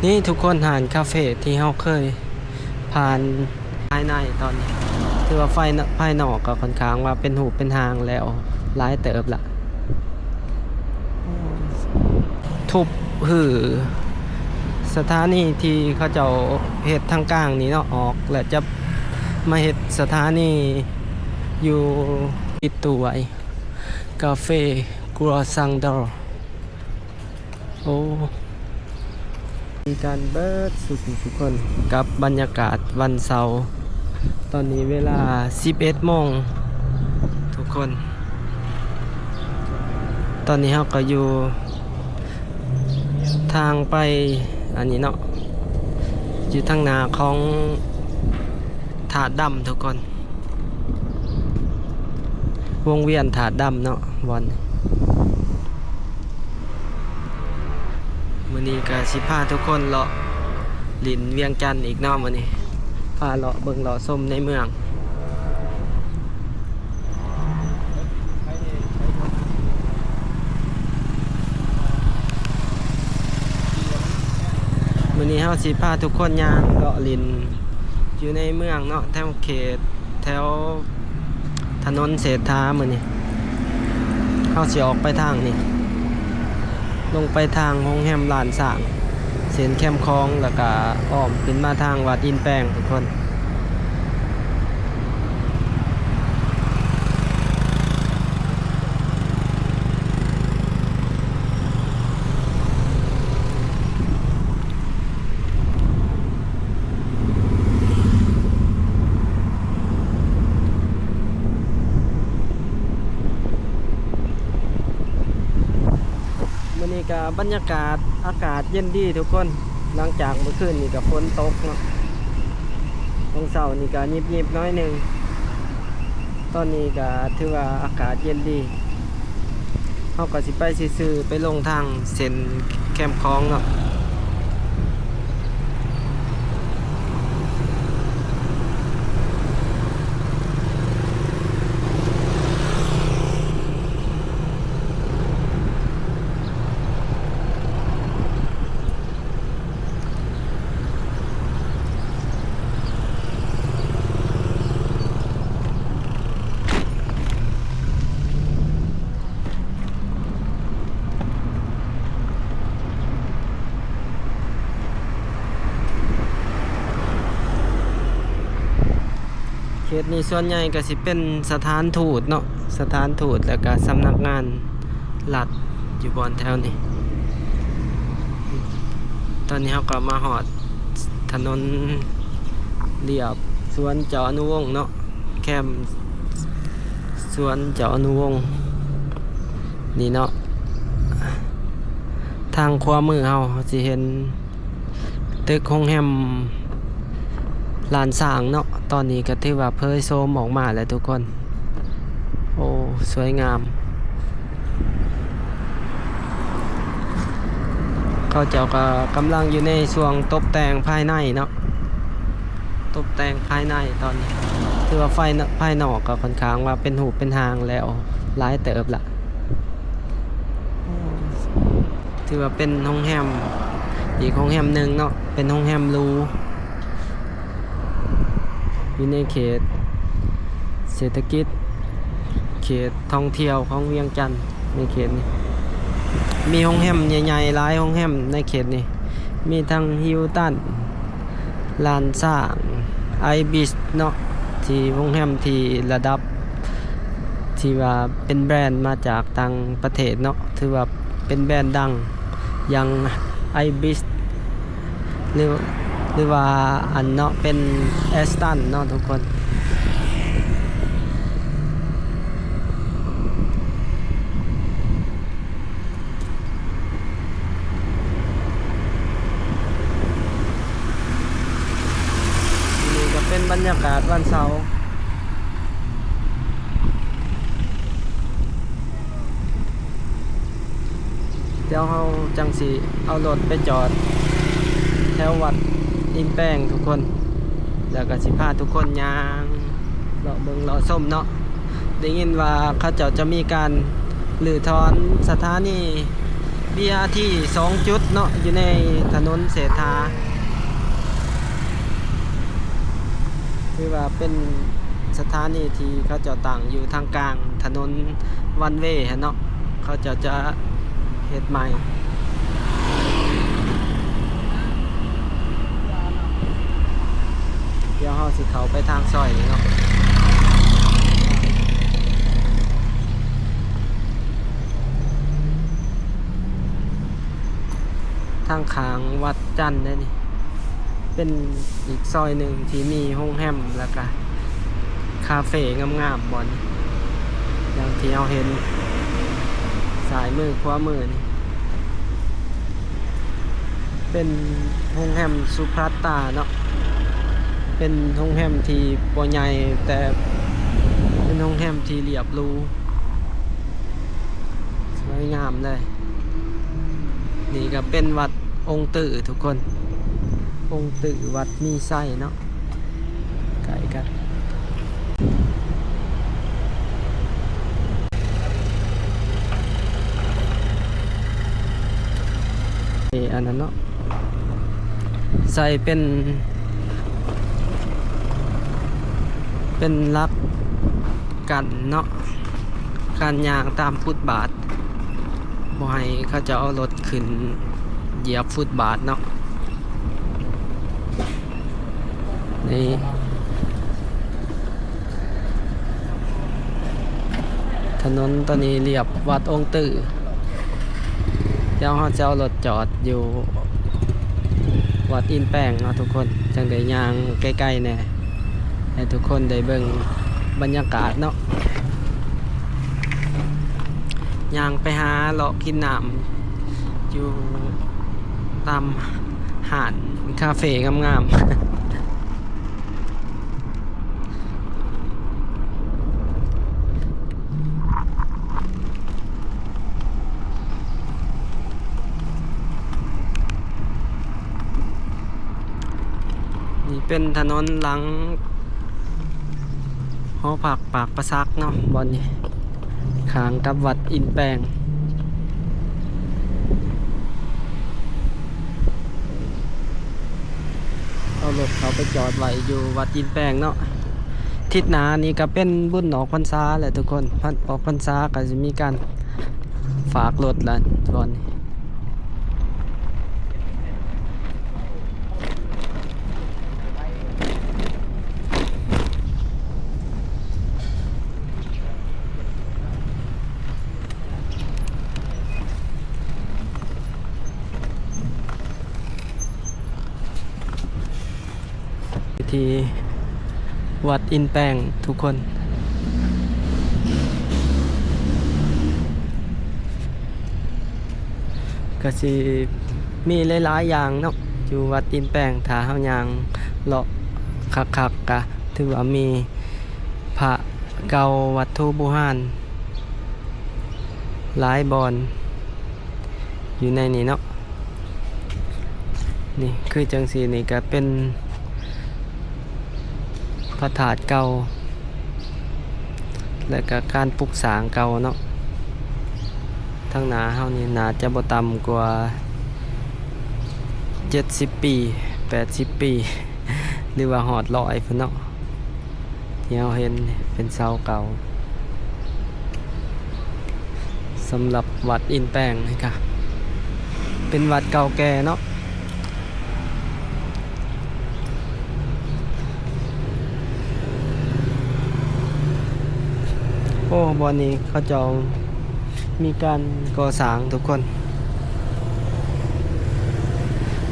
นี่ทุกคนหานคาเฟ่ที่เราเคยผ่านภายในตอนนี้ถือว่าภายนอกก็ค่อนข้างว่าเป็นหูเป็นหางแล้วหลายเติบละทุบหือสถานีที่เขาเจ้าเฮ็ดทางกลางนี้เนาะออกและจะมาเฮ็ดสถานีอยู่ติดตัวไว้กาเฟ่กัวซังดอร์โอ้มีการเบิดสุดทุกคนกับบรรยากาศวันเสาร์ตอนนี้เวลา 11 โมงทุกคนตอนนี้เราก็อยู่ทางไปอันนี้เนาะอยู่ทางหน้าของถาดดำทุกคนวงเวียนถาดดำเนาะวันมื้อนี้ก็สิพาทุกคนเลาะลินเวียงจันทน์อีกเนาะมื้อนี้พาเลาะเบิ่งเลาะชมในเมืองมื้อนี้เฮาสิพาทุกคนย่างเลาะลินอยู่ในเมืองเนาะแถวเขตแถวถนนเศรษฐามื้อนี้เฮาสิออกไปทางนี้ลงไปทางโรงแรมลานสร้างเส้นแคมคลองแล้วก็อ้อมขึ้นมาทางวัดอินแปลงทุกคนมื้อนี้ก็บรรยากาศอากาศเย็นดีทุกคนหลังจากเมื่อคืนนี่ก็ฝนตกเนาะตรงเสาร์นี่ก็ยิบๆน้อยหนึงตอนนี้ก็ถือว่าอากาศเย็นดีเฮาก็สิไปซื่อๆไปลงทางเส้นแคมคลองเนาะเขตนี้ส่วนใหญ่ก็สิเป็นสถานทูตเนาะสถานทูตแล้วก็สำนักงานรัฐอยู่บอนแถวนี้ตอนนี้เราก็มาหอดถนนเรียบสวนเจ้าอนุวงศ์เนาะแคมป์สวนเจ้าอนุวงศ์นี่เนาะทางขวามือเราสิเห็นตึกโรงแรมลานสร้างเนาะตอนนี้ก็ถือว่าเผยโซมออกมาแล้วทุกคนโอ้สวยงามเขาเจ้าก็กำลังอยู่ในช่วงตกแต่งภายในเนาะตกแต่งภายในตอนนี้ถือว่าภายนอกก็ค่อนข้างว่าเป็นหูเป็นหางแล้วหลายเติบละถือว่าเป็นโรงแรมอีกโรงแรมหนึ่งเนาะเป็นโรงแรมหรูอยู่ในเขตเศรษฐกิจเขตท่องเที่ยวของเวียงจันทน์ในเขตนี้มีโรงแรมใหญ่ๆหลายโรงแรมในเขตนี้มีทั้งฮิลตันลานสร้างไอบิสเนาะที่โรงแรมที่ระดับที่ว่าเป็นแบรนด์มาจากต่างประเทศเนาะถือว่าเป็นแบรนด์ดังอย่างไอบิสหรือว่าอันเนาะเป็นแอสตันเนาะทุกคนนี่ก็เป็นบรรยากาศวันเสาร์เดี๋ยวเราจังสิเอารถไปจอดแถววัดอินแป้งทุกคนแล้วก็สิพาทุกคนย่างเลาะเบิ่งเลาะส้มเนาะได้ยินว่าเขาเจ้าจะมีการรื้อถอนสถานี BRT 2 จุดเนาะอยู่ในถนนเศรษฐาคือว่าเป็นสถานีที่เขาจะตั้งอยู่ทางกลางถนนวันเวย์เนาะเขาจะเฮ็ดใหม่เดี๋ยวเราสิเข้าไปทางซอยเนาะทางขางวัดจันทร์นี่เป็นอีกซอยหนึ่งที่มีโรงแรมแล้วก็คาเฟ่งามๆบอนอย่างที่เราเห็นสายมือขวามือนี่เป็นโรงแรมสุภัตตาเนาะเป็นโรงแรมที่บ่ใหญ่แต่เป็นโรงแรมที่เรียบหรูสวยงามเลยนี่ก็เป็นวัดองค์ตื่อทุกคนองค์ตื่อวัดมีไส้เนาะไก่กันอันนั้นเนาะใส่เป็นลักกันเนาะการยางตามฟุตบาทบ่ให้เขาจะเอารถขึ้นเหยียบฟุตบาทเนาะนี่ถนนตอนนี้เรียบวัดองค์ตื่อเดี๋ยวเขาจะเอารถจอดอยู่วัดอินแป้งเนาะทุกคนจังได้ย่างใกล้ๆแน่ให้ทุกคนได้เบิ่งบรรยากาศเนาะย่างไปหาเลาะกินน้ำอยู่ตามหาดคาเฟ่งามๆนี่เป็นถนนหลังหอผักปากประซักเนาะบอนนี้ขางกับวัดอินแปลงเอารถเขาไปจอดไว้อยู่วัดอินแปลงเนาะทิศหนานี่ก็เป็นบุญออกพรรษาแหละทุกคนออกพรรษาก็จะมีการฝากรถละบอนนี้ที่วัดอินแปลงทุกคนก็สิมีหลายๆอย่างเนาะอยู่วัดอินแปลงถ้าเฮาย่างเลาะคักๆก็ถือว่ามีพระเก่าวัดโทบุหารหลายบอนอยู่ในนี้เนาะนี่คือจังซี่นี่ก็เป็นพระธาตุเก่าและก็การปลูกสร้างเก่าเนาะทั้งหนาเฮานี่น่าจะบ่ต่ำกว่า70 ปี80 ปีหรือว่าฮอด100พุ่นเนาะที่เราเห็นเป็นเสาเก่าสำหรับวัดอินแปลงนี่ค่ะเป็นวัดเก่าแก่เนาะโอ้บอนนี้เขาจะมีการก่อสร้างทุกคน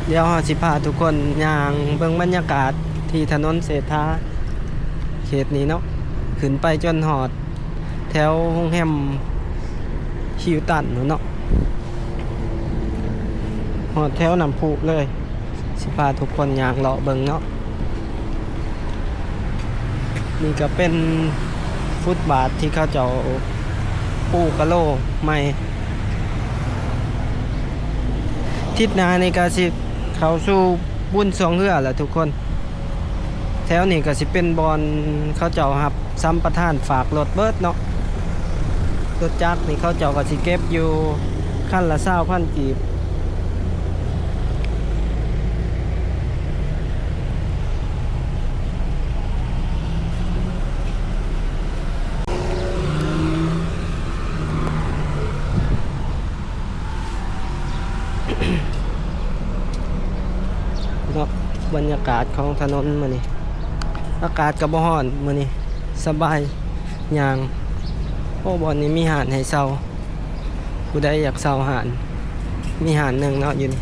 เดี๋ยวเราสิพาทุกคนย่างเบิ่งบรรยากาศที่ถนนเศรษฐาเขตนี้เนาะขึ้นไปจนหอดแถวโรงแรมฮิลตันเนาะหอดแถวน้ำพุเลยสิพาทุกคนย่างเลาะเบิ่งเนาะนี่ก็เป็นฟุตบาทที่เขาจะปูกะโลไม่ทิศหน้าในกาสิเขาสู่บุญสองเฮือแหละทุกคนแถวนี้ก็สิเป็นบอลเขาเจ้าครับซ้ำประทานฝากรถเบิดเนาะรถจักรนี่เขาเจ้าก็สิเก็บอยู่ข ขั้นละ20,000 กีบเนาะบรรยากาศของถนนมื้อนี้อากาศก็บ่ร้อนมื้อนี้สบายย่างโอ้บ่อนนี้มีหาดให้เซาผู้ใดอยากเซาหาดมีหาดหนึงเนาะอยู่นี่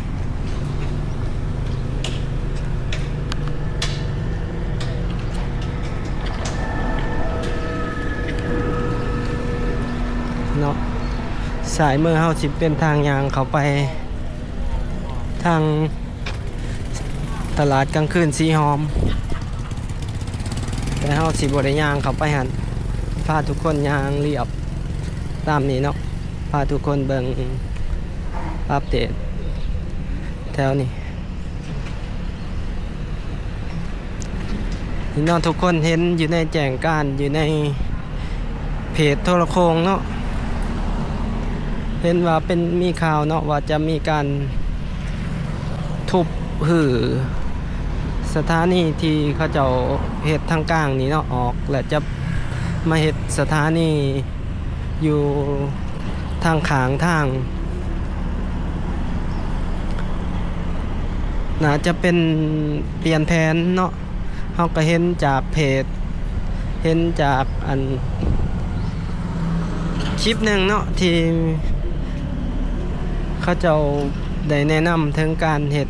เนาะสายมือเฮาสิเป็นทางยางเข้าไปทางตลาดกลางคืนสีหอมแต่เฮาสิบ่ได้ย่างเข้าไปหั่นพาทุกคนย่างเรียบตามนี้เนาะพาทุกคนเบิ่งอัปเดตแถวนี้พี่น้องทุกคนเห็นอยู่ในแจ้งการอยู่ในเพจโทรโคงเนาะเห็นว่าเป็นมีข่าวเนาะว่าจะมีการทุบหือสถานีที่เขาเจ้าเฮ็ดทางกลางนี่เนาะออกและจะมาเฮ็ดสถานีอยู่ทางขางทางน่าจะเป็นเปลี่ยนแผนเนาะเฮาก็เห็นจากเพจเห็นจากอันคลิปหนึ่งเนาะที่เขาเจ้าได้แนะนำถึงการเฮ็ด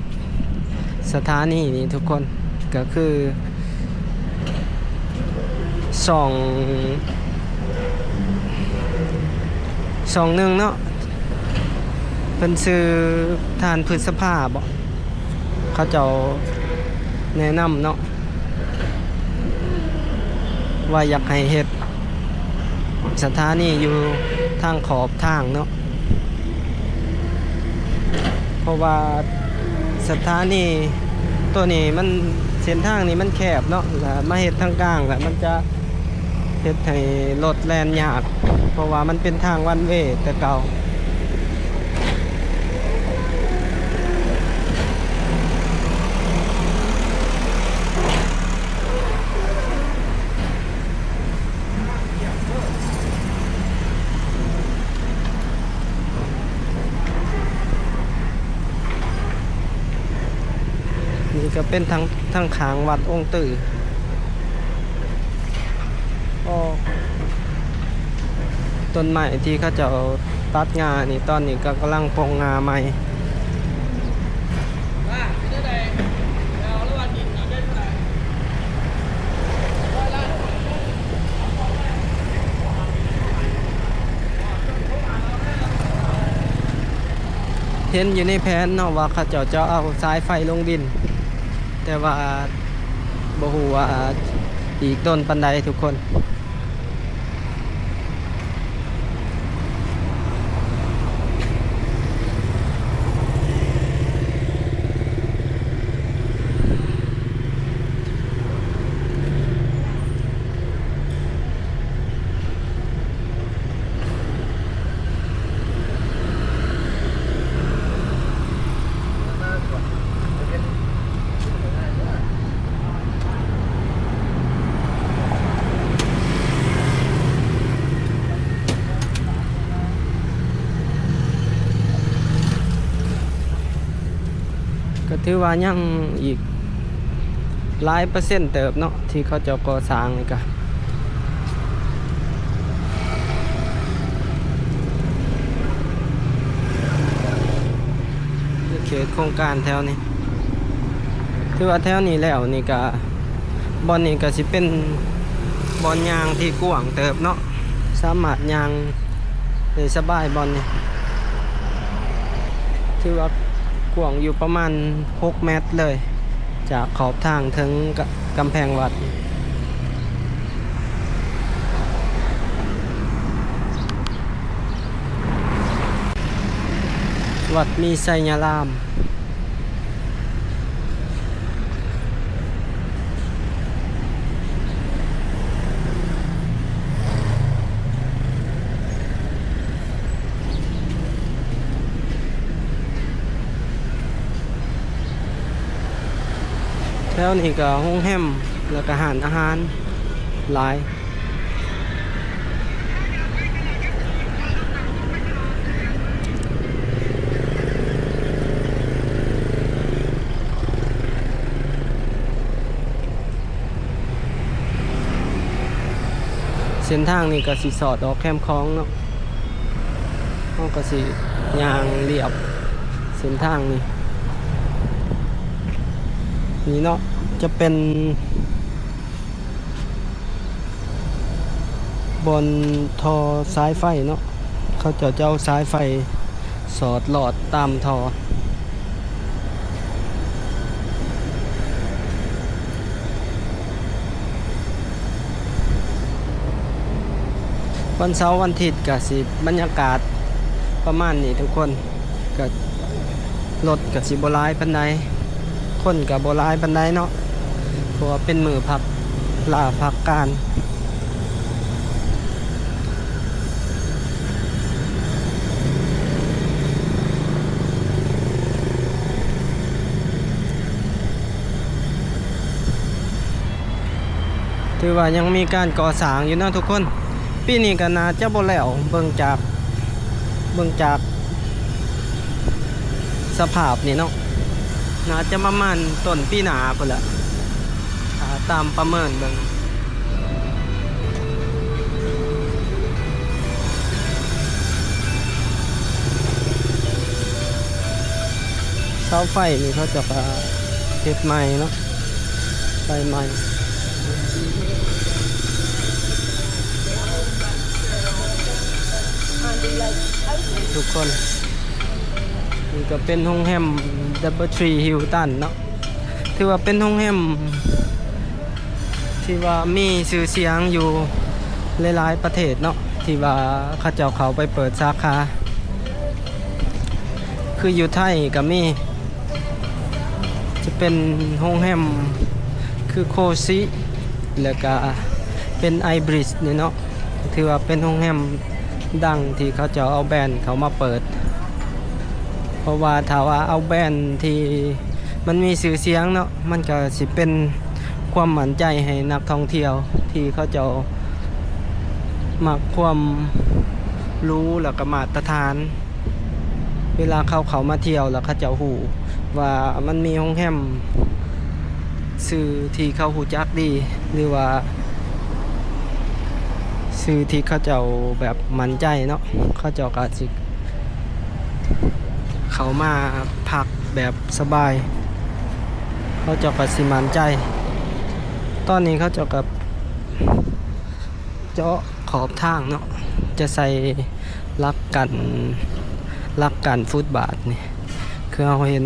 สถานีนี้ทุกคนก็คือสองหนึ่งเนาะเป็นซื้อทานพฤษภาบ่เขาเจ้าแนะนำเนาะว่าอยากให้เฮ็ดสถานีอยู่ทางขอบทางเนาะเพราะว่าสถานีตัวนี้มันเส้นทางนี้มันแคบเนาะแล้วมาเฮ็ดทางกลางแล้วมันจะเฮ็ดให้รถแล่นยากเพราะว่ามันเป็นทางวันเวย์แต่เก่านี่ก็เป็นทางขางวัดองค์ตื่อต้นไม้ที่เขาจะตัดงานี่ตอนนี้ก็กำลังปงงาใหม่เห็นอยู่ในแผนเนาะว่าเขาจะเอาสายไฟลงดินแต่ว่าบ่ฮู้ว่าอีกต้นปันใดทุกคนก็ถือว่ายังอีกหลายเปอร์เซ็นต์เติบเนาะที่เขาจะก่อสร้างนี่ก็เขตโครงการแถวนี้ถือว่าแถวนี้แล้วนี่ก็บอนนี้ก็สิเป็นบอนยางที่กว้างเติบเนาะสามารถยางได้สบายบอนนี้ถือว่ากว้างอยู่ประมาณ6 เมตรเลยจากขอบทางถึงกำแพงวัดวัดมีไซญาราม แล้วนี่ก็โรงแรมแล้วก็อาหารหลายเส้นทางนี่ก็สิสอดออกแคมป์คลองเนาะเขาก็สิยางเรียบเส้นทางนี่เนาะจะเป็นบนทอสายไฟเนาะเขาจะเอาสายไฟสอดหลอดตามทอวันเสาร์วันอาทิตย์ก็สิบรรยากาศประมาณนี้ทุกคนก็รถก็สิบ่หลายปานใดคนก็บ่หลายปานใดเนาะเพราะว่าเป็นมื้อพักลาพักการถือว่ายังมีการก่อสร้างอยู่เนาะทุกคนปีนี้ก็น่าจะบ่แล้วเบิ่งจากสภาพนี่เนาะน่าจะประมาณต้นปีหน้าพุ่นแหละตามประเมินเบิ่งเสาไฟนี่เขาจะเฮ็ดใหม่เนาะไฟใหม่ทุกคนนี่ก็เป็นโรงแรม Doubletree Hilton เนาะถือว่าเป็นโรงแรมที่ว่ามีชื่อเสียงอยู่หลายๆประเทศเนาะที่ว่าเขาเจ้าเขาไปเปิดสาขาคืออยู่ไทยก็มีจะเป็นโรงแรมคือโคซิแล้วก็เป็นไอบริสนี่เนาะถือว่าเป็นโรงแรมดังที่เขาจะเอาแบรนด์เขามาเปิดเพราะว่าถ้าว่าเอาแบรนด์ที่มันมีชื่อเสียงเนาะมันก็สิเป็นความมั่นใจให้นักท่องเที่ยวที่เขาจะมักความรู้แล้วก็มาตรฐานเวลาเขามาเที่ยวแล้วเขาจะหูว่ามันมีโรงแรมชื่อที่เขาหูจักดีหรือว่าชื่อที่เขาเจ้าแบบมั่นใจเนาะเขาเจ้าก็สิเขามาพักแบบสบายเขาเจ้าก็สิมั่นใจตอนนี้เขาเจ้ากับเจาะขอบทางเนาะจะใส่ลักกันฟุตบาทนี่คือเอาเห็น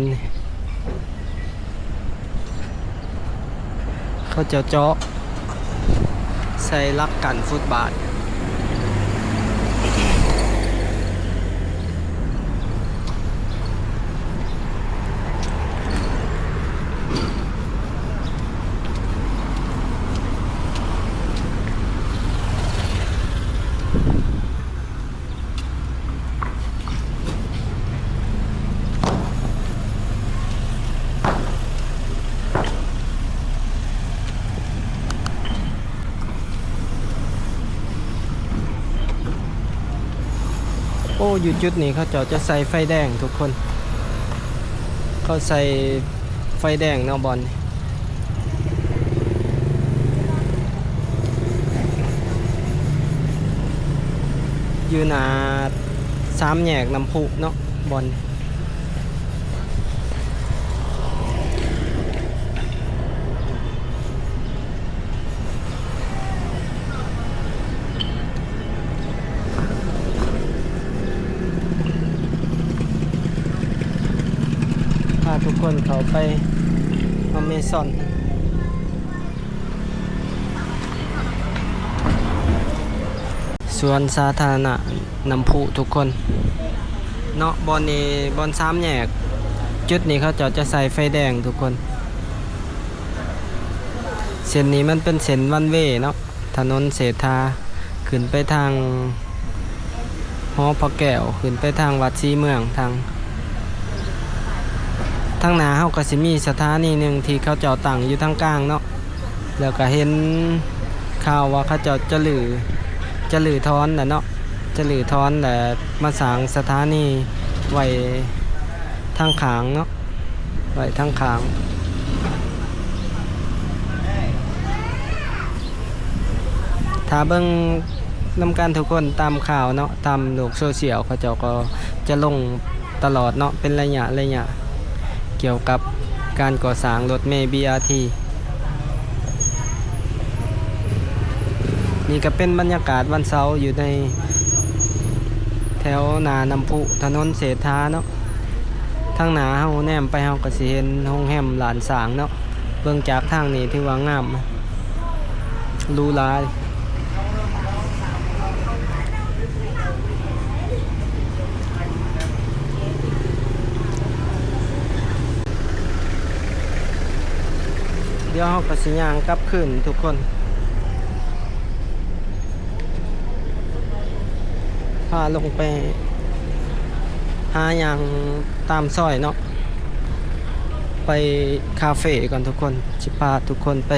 เขาจะเจาะใส่ลักกันฟุตบาทโอ้อยู่จุดนี้เขาจะใส่ไฟแดงทุกคนเขาใส่ไฟแดงเนาะบอลอยู่หน้า3 แยกน้ำพุเนาะบอลพาทุกคนเขาไปอเมซอนสวนสาธารณะน้ำพุทุกคนเนาะบอลนี้บอล3 แยกจุดนี้เขาจะใส่ไฟแดงทุกคนเส้นนี้มันเป็นเส้นวันเวเนาะถนนเศรษฐาขึ้นไปทางหอพระแก้วขึ้นไปทางวัดศรีเมืองท ทางหน้าเฮาก็สิมีสถานีหนึ่งที่เขาเจ้าตั้งอยู่ทางกลางเนาะแล้วก็เห็นข่าวว่าเขาเจ้าจะลื้อถอนน่ะเนาะจะลื้อถอนและมาสร้างสถานีไว้ทางข้างเนาะไว้ทางข้างถ้าเบิ่งนำกันทุกคนตามข่าวเนาะตามโลกโซเชียลเขาเจ้าก็จะลงตลอดเนาะเป็นระยะเกี่ยวกับการก่อสร้างรถเมล์ BRT นี่ก็เป็นบรรยากาศวันเสาร์อยู่ในแถวนาน้ำพุถนนเศรษฐาเนาะทางหนาเฮาแนมไปเฮาก็สิเห็นโรงแรมหลานสางเนาะเบิ่งจากทางนี้ถือว่างามหรูหราเดี๋ยวเฮาก็สิย่างกลับคืนทุกคนพาลงไปหาอย่างตามซอยเนาะไปคาเฟ่ก่อนทุกคนสิพาทุกคนไป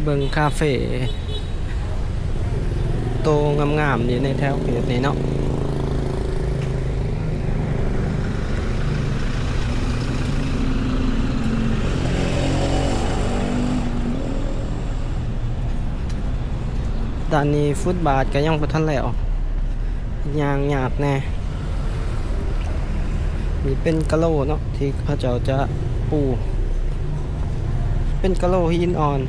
เบิ่งคาเฟ่โตงามๆอยู่ในแถวเขตนี้เนาะด้านนี้ฟุตบาทก็ยังบ่ทันแล้วยางหยาบแน่นี่เป็นกะโหลเนาะที่พระเจ้าจะปูเป็นกะโหลหินอ่อน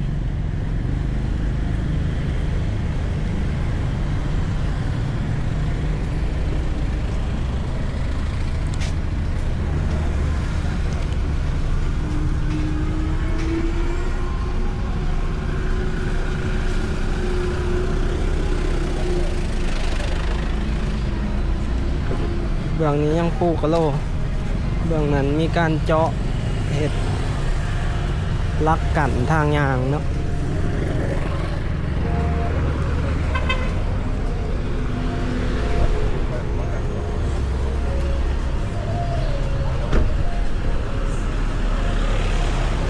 เบื้องนี้ยังปูกะโหลเบื้องนั้นมีการเจาะเห็ดลักกันทางยางเนาะ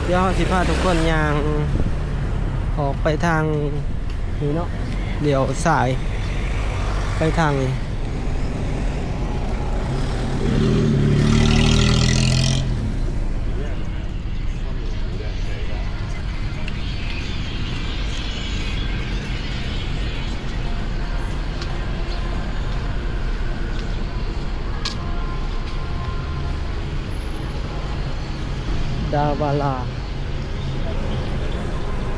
เดี๋ยวสิพาทุกคนยางออกไปทางนี้เนาะเดี๋ยวสายไปทางนี้ดาวาลา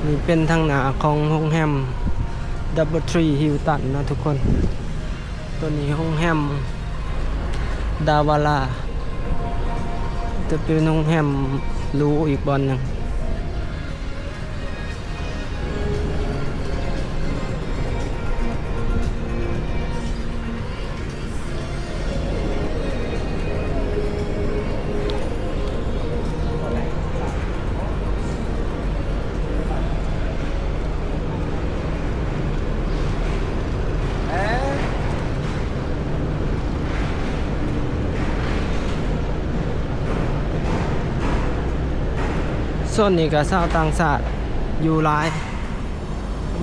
นี่เป็นทางหน้าของโรงแรม DoubleTree Hilton นะทุกคนตัวนี้โรงแรมดาวาลาจะเป็นโรงแรมหรูอีกบอนหนึ่งส่วนนี้ก็ชาวต่างชาติอยู่หลาย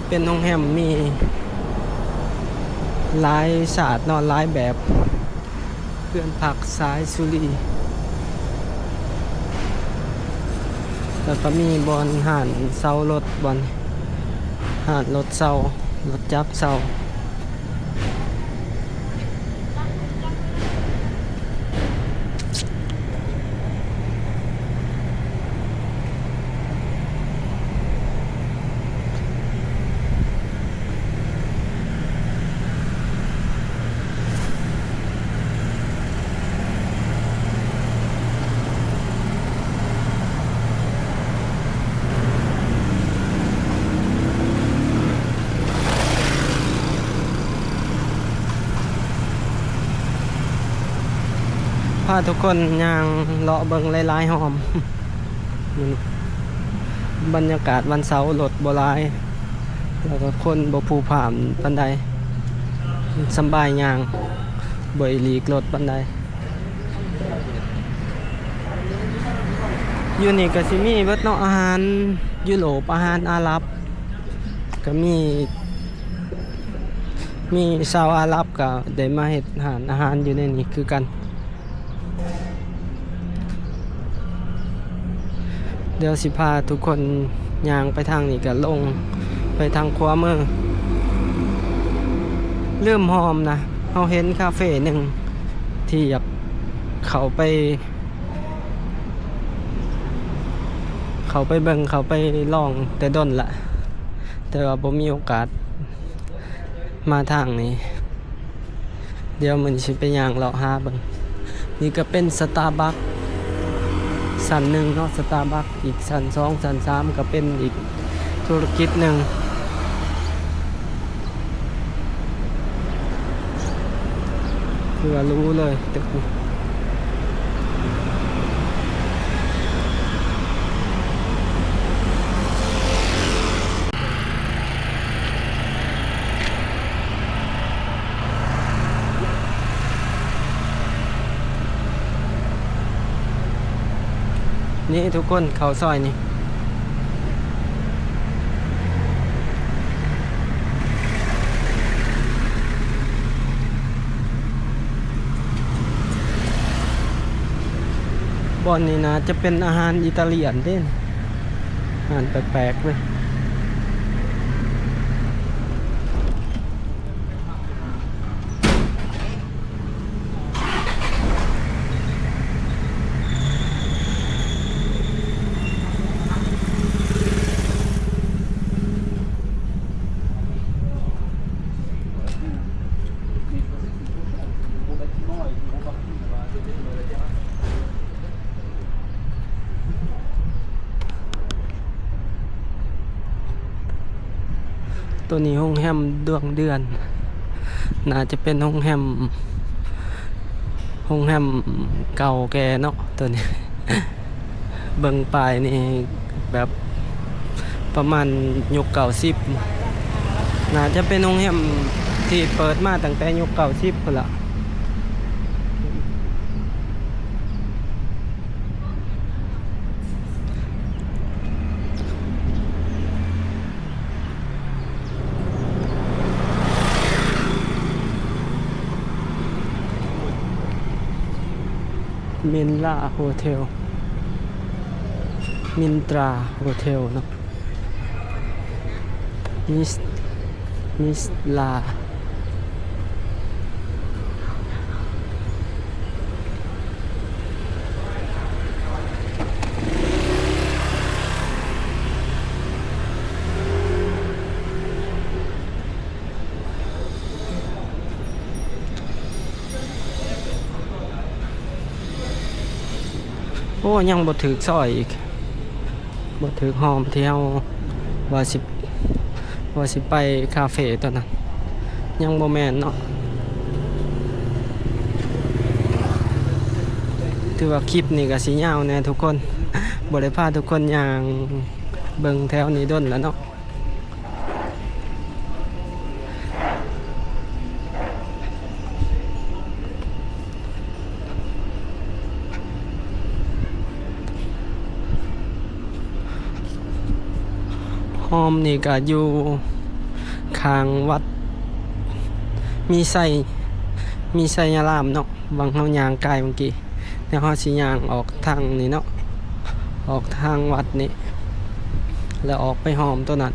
เป็นโรงแรมมีหลายชาตินอนหลายแบบเพื่อนผักสายสุรีแล้วก็มีบอนห่านเซารถบอนห่านรถเซารถจับเซาพาทุกคนย่างเลาะเบิงหลายๆหอม บรรยากาศวันเสาร์รถบ่หลายแล้วก็คนบ่ผูผ่านปานใดสำบายย่างบ่อีหลีกรถปานใด อยู่นี่ก็สิมีเบิดเนาะอาหารยุโรปอาหารอาหรับก็มีชาวอาหรับก็ได้มาเฮ็ดอาหารอยู่ในนี้คือกันเดี๋ยวสิพาทุกคนย่างไปทางนี้ก็ลงไปทางขวามือเริ่มหอมนะเราเห็นคาเฟ่หนึ่งที่อยากเข้าไปเบิ่งเข้าไปลองแต่ด้นละแต่ว่าบ่มีโอกาสมาทางนี้เดี๋ยวมันสิไปย่างเลาะหาเบิ่งนี่ก็เป็นสตาร์บัคชั้นหนึ่งเนาะสตาร์บัคอีกชั้น2ชั้น3ก็เป็นอีกธุรกิจหนึ่งคือว่ารู้เลยตึกนี่ทุกคนเขาซอยนี่บอนนี่นะจะเป็นอาหารอิตาเลียนเด้อาหารแปลกๆเลยตัวนี้ห้องแฮมดวงเดือนน่าจะเป็นห้องแฮมเก่าแก่เนาะตัวนี้ เบิ่งปลายนี่แบบประมาณยุค90น่าจะเป็นห้องแฮมที่เปิดมาตั้งแต่ยุค90พุ่นละมินลาโฮเทลมินตราโฮเทลเนาะมิสลาโอ้ยังบ่ถึกซอยอีกบ่ถึกหอมที่เฮาว่าสิไปคาเฟ่ตัวนั้นยังบ่แม่นเนาะถือว่าคลิปนี้ก็สิยาวแน่ทุกคนบ่ได้พาทุกคนย่างเบิ่งแถวนี้ด้นแล้วเนาะหอมนี่ก็อยู่ข้างวัดมีไสยารามเนาะบางเฮาย่างไกลเมื่อกี้แล้วเฮาสิย่างออกทางนี้เนาะออกทางวัดนี้แล้วออกไปหอมตัวนั้น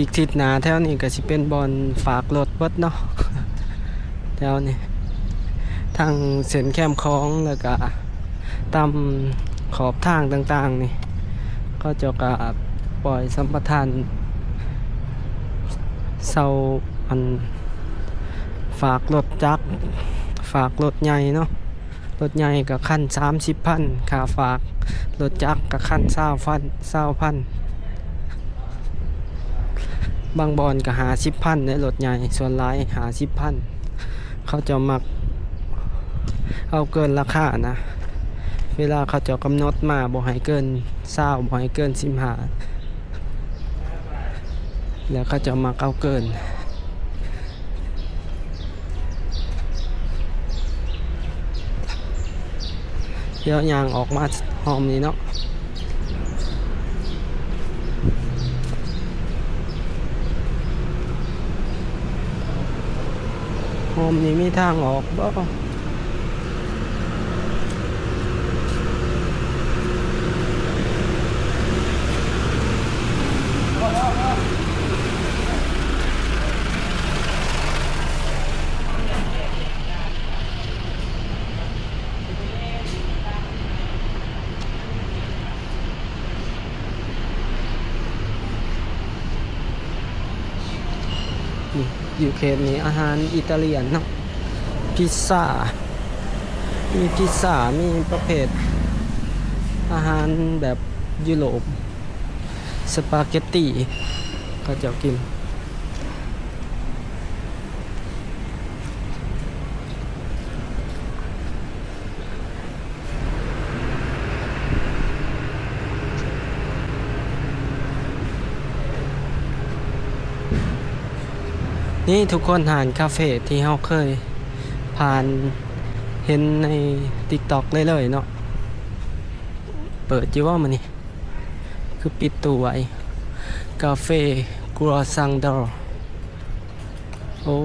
อีกทิศหนาแถวนี้ก็สิเป็นบอนฝากรถเบิดเนาะ แถวนี้ทางเส้นแคมคลองแล้วก็ตามขอบทางต่างๆนี่ก็จะกะปล่อยสัมปทานเซาอันฝากรถจักรฝากรถใหญ่เนาะรถใหญ่กับขั้น30,000ค่าฝากรถจักรกับขั้น20,000บางบอนก็50,000ในรถใหญ่ส่วนหลาย50,000เขาจะมักเอาเกินราคานะเวลาเขาจะกำหนดมาบ่ให้เกิน20บ่ให้เกิน15 แล้วเขาจะมาเอาเกินเดี๋ยวยางออกมาหอมนี่เนาะหอมนี่มีทางออกบ่นี่อยู่เขตนี้อาหารอิตาเลียนเนาะพิซซ่ามีพิซซ่ามีประเภทอาหารแบบยุโรปสปาเกตตีเขาจะกินนี่ทุกคนหานคาเฟ่ที่เราเคยผ่านเห็นใน TikTok เลยเนาะเปิดจีว่ามันนี่คือปิดตัวไว้คาเฟ่กัวซังดอร์โอ้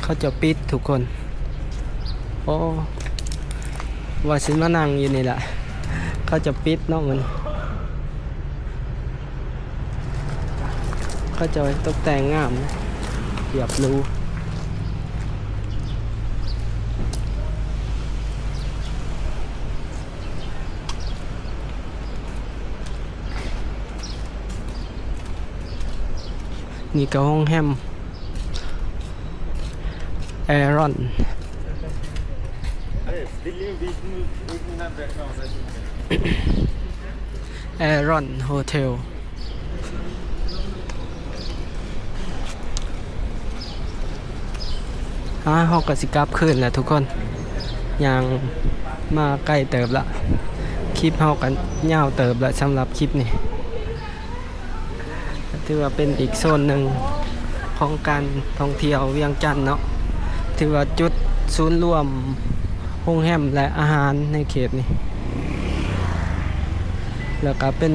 เขาจะปิดทุกคนโอ้ว่าสิมานั่งอยู่นี่แหละเขาจะปิดเนาะมันเขาจะตกแต่งงามอยากรู้นี่ก็ห้องแฮมแอรอนแอรอนโฮเทลห้องกสิกลับคืนแหละทุกคนยังมาใกล้เติบละคลิปเฮากันยาวเติบละสำหรับคลิปนี้ถือว่าเป็นอีกโซนหนึ่งของการท่องเที่ยวเวียงจันทน์เนาะถือว่าจุดศูนย์รวมโรงแรมและอาหารในเขตนี้แล้วก็เป็น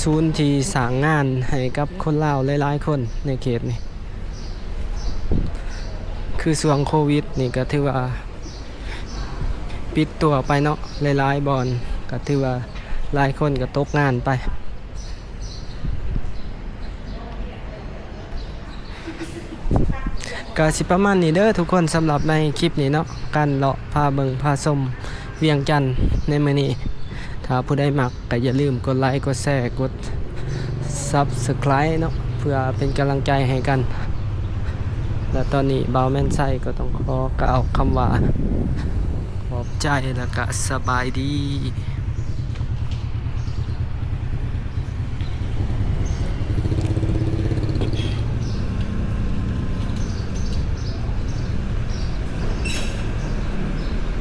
ศูนย์ที่สร้างงานให้กับคนลาวหลายๆคนในเขตนี้คือช่วงโควิดนี่ก็ถือว่าปิดตัวไปเนาะหลายๆบอนก็ถือว่าหลายคนก็ตกงานไปก็สิประมาณนี้เด้อทุกคนสำหรับในคลิปนี้เนาะการเลาะพาเบิงพาชมเวียงจันทน์ในมื้อนี้ถ้าผู้ใดมักก็อย่าลืมกดไลค์กดแชร์กด Subscribe เนาะเพื่อเป็นกำลังใจให้กันและตอนนี้บ่าวแม่นไส้ก็ต้องขอกล่าวคำว่าขอบใจและก็สบายดี